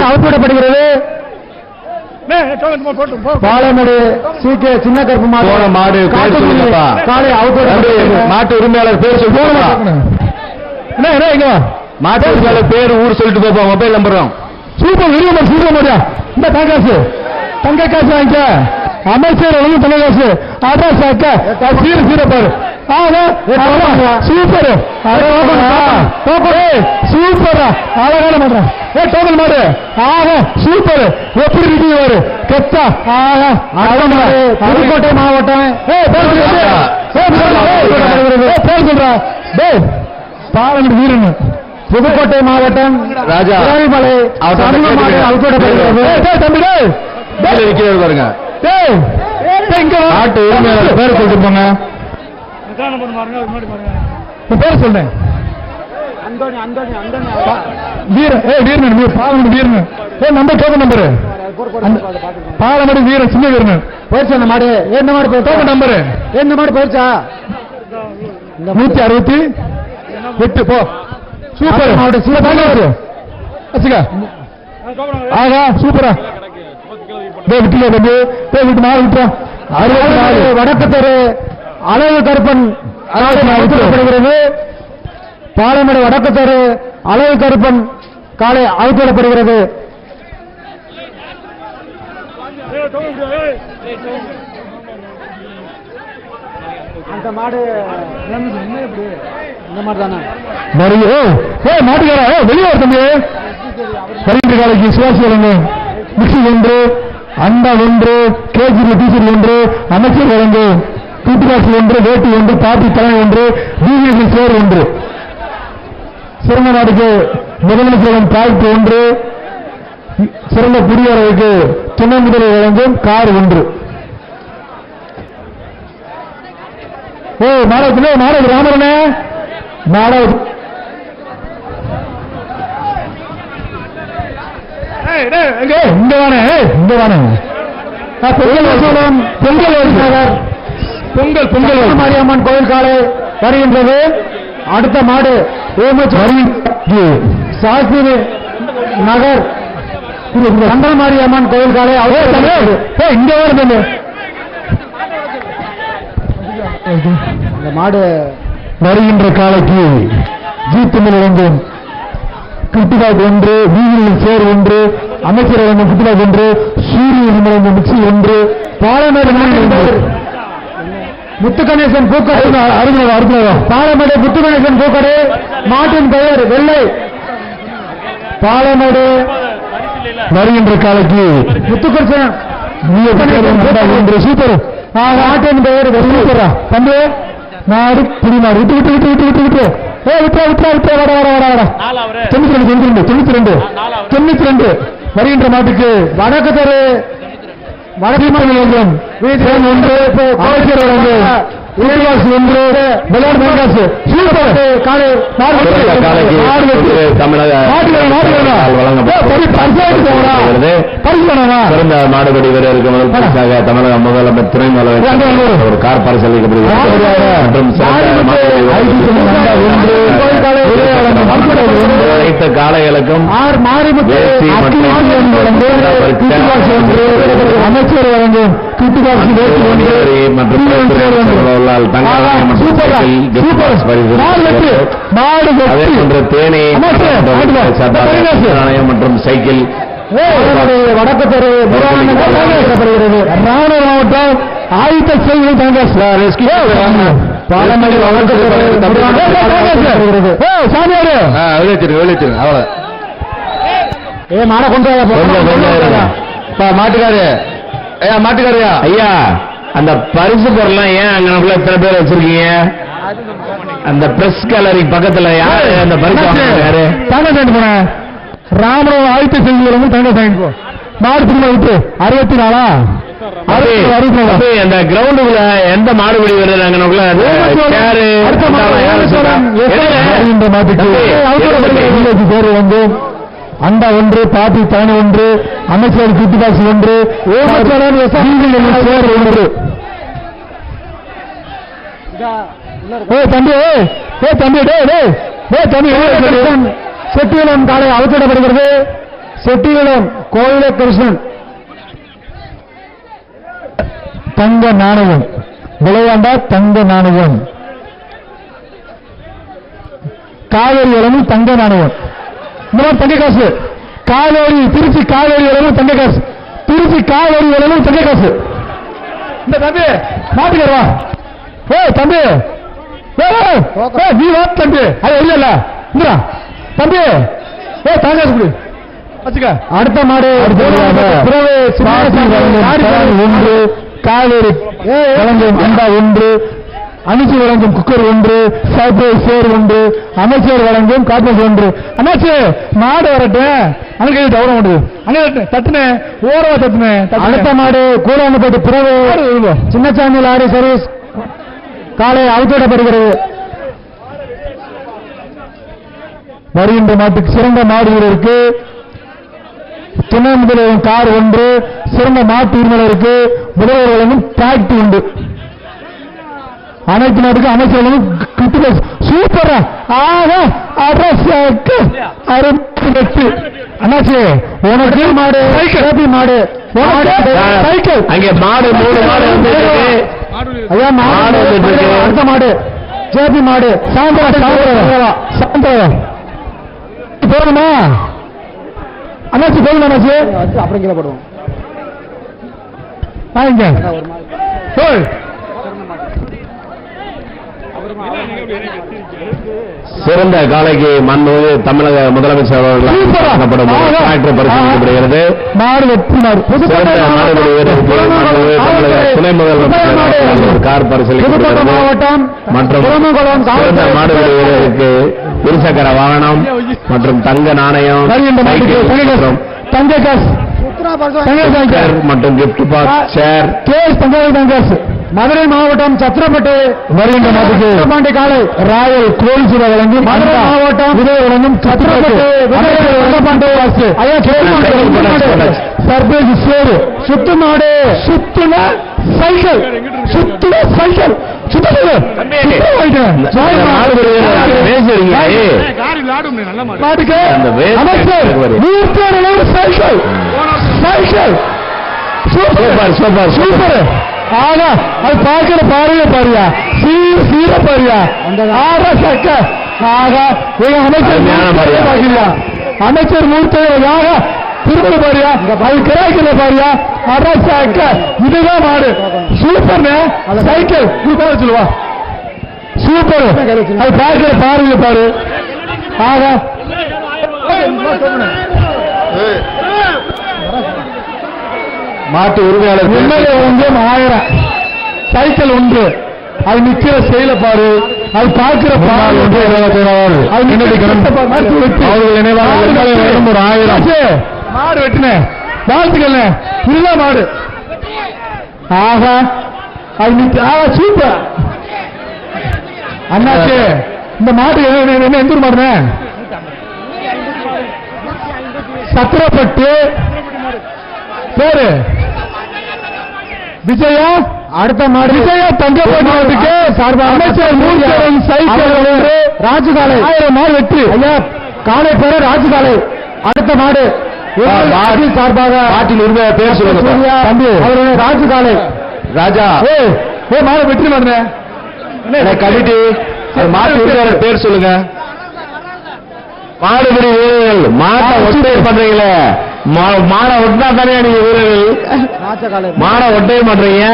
அவுட்விடப்படுகிறது. பாலமேடு சி.கே. சின்ன கருப்பு மாடு காலை அவுட்விடப்படுகிறது. மாட்டு உரிமையாளர் பேர் சொல்லுங்க. மாட்டு உரிமையாளர் பேர் ஊர் சொல்லிட்டு போப்போம். மொபைல் நம்பரும் சூப்பர் விரும்பம் சூப்பர் மாடியா. இந்த தங்காசு வாங்கிக்க. அமைச்சர் தங்க காசு அதான் சாக்க சீரப்பாரு. சூப்பர் சூப்பர் அழகான மாடுறான். டோக்கன் மாடு சூப்பர். எப்படி இருக்கு கெத்தா புதுக்கோட்டை மாவட்டம் பாலமேடு வீரன் புதுக்கோட்டை மாவட்டம் ராஜாமலை பாருங்க. நாட்டு உரிமையாளர் பேர் சொல்லிருப்பாங்க. பேர் சொல்றேன். நம்பர் டோக்கன் நம்பரு பாலமேடு வீரன் சின்ன வீரன் போயிடுச்சு. அந்த மாடு என்ன மாடு டோக்கன் நம்பரு என்ன மாடு போயிடுச்சா? 168 போ. சூப்பர் மாவட்டம் ஆகா சூப்பரா விட்டு மாடு விட்டுறோம். 64 வடக்கு தெரு அழகு கருப்பன் அவுட்விடப்படுகிறது. பாலமேடு வடக்கு தெரு அழகு கருப்பன் காலை அவுட்விடப்படுகிறது. அந்த மாடு இந்த மாதிரி தானே மாட்டுக்கார வெளியே தம்பி. வருகின்ற காலைக்கு சுவாசி வழங்கு மிக்சி 1, அண்டா 1, கேஜி டீசல் 1, அமைச்சர் வழங்கு கூட்டுக்காசு 1, வேட்டி 1, பாட்டி தலைமை 1, டிவிஎஸ் சேர் 1. சிறந்த நாடுக்கு முதலமைச்சர் பாய்ப்பு 1, சிறந்த குடியரசுக்கு துணை முதல்வர் வழங்கும் கார் 1. நாடக ராமரனே நாடக இங்க வானே பொங்கல் மாரியம்மன் கோயில் காலை வருகின்றது. அடுத்த மாடு சாஸ்திரி நகர் கந்தல் மாரியம்மன் கோயில் காலை இங்க வருது. இந்த மாடு வருகின்ற காலைக்கு ஜீத்துமில் வழங்கும் கிருத்திகாவுக்கு 1, வீதியில் சேர் 1, அமைச்சர் வழங்கும் கிருத்திகாவுக்கு 1, சூரியன் வழங்கும் மிக்சி 1, பாலமேடு முத்துகணேசன் பூக்கடை பாலமேடு முத்துகணேசன் பூக்கடை மாட்டின் பெயர் வெள்ளை. பாலமேடு வருகின்ற காலைக்கு முத்துகணேசன் சூப்பர் மாட்டின் பெயர் வெள்ளை. தம்பி நாடு புடிமாடு விட்டு விட்டு விட்டு விட்டு விட்டு விட்டு விட்டு 92 வருகின்ற மாட்டுக்கு வடக்கு தெரு வடக்கு மாநிலம் வீதியில் 1 அமைச்சர் வழங்கும் ஊர்வாசி 1 விளையாடு மெங்காசு சூப்பர் காலை சிறந்த மாடுபடி வீரருக்கு முதல் பரிசாக தமிழக முதலமைச்சர் துணை முதலமைச்சர் ஒரு கார் பரிசளிக்கப்படுகிறது. அனைத்து காளைகளுக்கும் அமைச்சர் வழங்கும் தேனி மற்றும் சைக்கிள் வடக்கு தெரு ராணுவ மாவட்டம் ஆயுத செய்திகள் பாலமேடு மாட்டுக்காரையா ஐயா அந்த பரிசு பொருள்லாம் ஏன் அங்க எத்தனை பேர் வச்சிருக்கீங்க? அந்த பிரஸ் கேலரி பக்கத்துல யாரு அந்த பரிசு யாரு? போன ராமராவ ஆயுத்த செய்திகளும் தங்க சாயிப்போ மாடு திரும்ப விட்டு 64 அந்த கிரவுண்டுக்குள்ள எந்த மாடுபடி வருது பேரு வந்து அண்டா 1, பாட்டி தானி 1, அமைச்சர் குட்டிகாசு 1, தம்பி செட்டியிலம் காலை அவுத்திடப்படுகிறது. செட்டிகுளம் கோயில கிருஷ்ணன் தங்க நாணயம் விளையாண்டா தங்க நாணயம். காவேரி வளமும் தங்க நாணயம். இந்த மாதிரி தங்க காசு. காவேரி திருச்சி காவேரி வளமும் தங்க காசு. திருச்சி காவேரி வளமும் தங்க காசு. இந்த தம்பி மாட்டுக்கிறவா. தம்பி நீ வா தம்பி. அது இல்ல இந்தா தம்பி தங்க காசு வச்சுக்க. அடுத்த மாடு ஒன்று காவேரி வழங்கும் அண்டா ஒன்று, அணிச்சி வழங்கும் குக்கர் ஒன்று, சேர் ஒன்று, அமைச்சர் வழங்கும் காப்பஸ் ஒன்று. அண்ணாச்சி மாடு வரட்டும். அங்கே தவறம் ஒன்று அங்கே தட்டுனே ஓரவா தட்டுனே. அடுத்த மாடு கூடாம்பட்டு பிறகு சின்னசாமி லாரி சர்வீஸ் காலை அவுத்திடப்படுகிறது. வருகின்ற மாட்டுக்கு சிறந்த மாடு வீரருக்கு துணை முதல்வரும் கார் ஒன்று, சிறந்த மாட்டு உரிமையாளருக்கு முதல்வர் வழங்கும் டிராக்டர் உண்டு. அனைத்து நாட்டுக்கு அமைச்சர்களும் சூப்பரா அண்ணாச்சி உனக்கு மாடு மாடு சைக்கிள் அங்கே மாடு 3 மாடு ஐயா மாடு அடுத்த மாடு ஜேபி மாடு சாயந்தரம் போகணுமா அண்ணாச்சி போகணும் அண்ணாச்சி அப்புறம் கீழே போடுவோம். சிறந்த காலைக்கு மண்ணுவது தமிழக முதலமைச்சர் அவர்கள் பரிசீலிக்கப்படுகிறது. துணை முதல்வர் கார் பரிசீலிக்கப்படுகிறது மற்றும் சிறந்த மாடுபிடி வீரருக்கு இருசக்கர வாகனம் மற்றும் தங்க நாணயம் தங்க காசு மற்றும் கிஃப்ட் பாக்ஸ் சேர் மதுரை மாவட்டம் சத்திரப்பட்டு வருகின்ற மாட்டுக்கு காலை ராயல் கோல்சுர வழங்கி மதுரை மாவட்டம் விதை வழங்கும் சத்திரப்பட்டு சர்பேஜ் சேரு சுத்து மாடு சுத்துன சைக்கிள் சுத்துன சைக்கிள் சூப்பர் ஆனா அது பார்க்கிற பாருங்க பாருயா சீர பாருயா ஆக சக்க ஆக அமைச்சர் மூர்த்தியாக திரும்ப பாரியா அது கிராய்க்கல பாரியா அரசாக்க இதுதான் மாடு சூப்பர் சைக்கிள் சொல்லுவா சூப்பர் அது பார்க்கிற பாருங்க பாரு ஆக மாட்டு உரிமையாளர் வந்து 1000 சைக்கிள் ஒன்று அது நிக்கிற செயல பாரு அது பார்க்கிற பாரு ஒரு 1000 மாடு வெட்டின வாழ்த்துக்கள் இல்ல மாடு ஆகா அது சூப்பர் அண்ணாச்சு இந்த மாடு என்ன எந்த மாடுன சத்திரப்பட்டு பேரு விஜயா அடுத்த மாடு விஜயா தங்கப்பட்டு சார்பாக அமைச்சர் மூர்த்தரன் சைக்கிள் ராஜுகாலை 1000 மாடு வெற்றி ஐயா காலை பேரு ராஜுகாலை அடுத்த மாடு சார்பாக நாட்டில் உரிமை பேர் சொல்லுங்க தம்பி அவரு ராஜுகாலை ராஜா மாடு வெற்றி மாடுன கமிட்டி மாட்டு உரிமையாளர் பேர் சொல்லுங்க மாடுபிடி வீரர்கள் மாட்டை ஒட்டை பண்றீங்களே மாடை ஒட்டினா தானே நீங்க வீரர்கள் மாடை ஒட்டே பண்றீங்க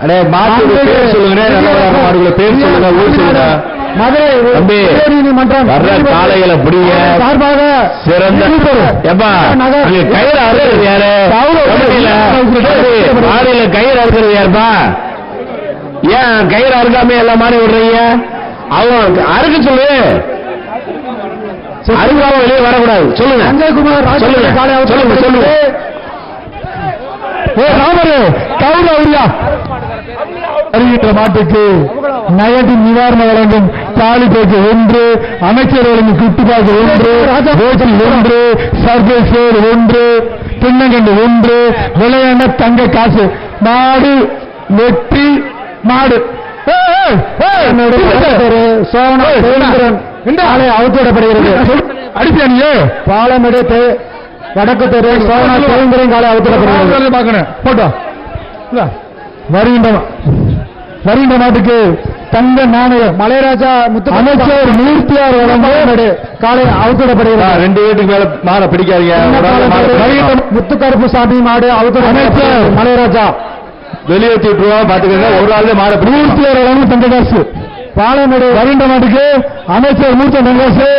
அடே மாட்டு பேர் சொல்லுங்க மாடுகளை பேர் சொல்லுங்க ஊர் சொல்லுங்க தம்பி வர்ற காளைகளை பிடிங்க சிறந்த எப்பா கயிறு அறுக்கிறது யாரு மாடியில கயிறு அறுக்கிறது யாருப்பா ஏன் கயிறு அறுக்காம எல்லா மாடி விடுறீங்க அவங்க அறுக்க சொல்லு அறுக்காம வெளியே வரக்கூடாது சொல்லுங்க சொல்லுங்க சொல்லுங்க அறிவித்த மாட்டுக்கு நயடி நிவாரணம் வழங்கும் தாலி பேக்கு ஒன்று அமைச்சர் வழங்கும் குட்டுப்பாக்கு ஒன்று ரோஜல் ஒன்று சர்வேஸ்வர் ஒன்று பின்னங்கண்டு ஒன்று விளையாண்ட தங்க காசு மாடு வெற்றி மாடு காலை அவுத்துவிடப்படுகிறது. அடிப்பியா பாலமேடு வடக்கு தெரு சோழனா தேவந்திரம் காலை அவுத்துவிடப்படுகிறது. பார்க்கணும் போட்டோ வருகின்ற நாட்டுக்கு தங்க நாணயம் மலைராஜா அமைச்சர் மூர்த்தியார் வழங்கு காலை அவுத்துவிடப்படுகிறது. 2 வீட்டுக்கு மேல மாட பிடிக்காதீங்க. முத்துக்கருப்பு சாமி மாடு அமைச்சர் மலைராஜா வெளியேற்றி விட்டுருவாங்க பாத்துக்கங்க. ஒரு ஆள் மாட மூர்த்தியார் வழங்கும் தங்க காசு. பாலமேடு வருகின்ற நாட்டுக்கு அமைச்சர் மூர்த்தி தங்க காசு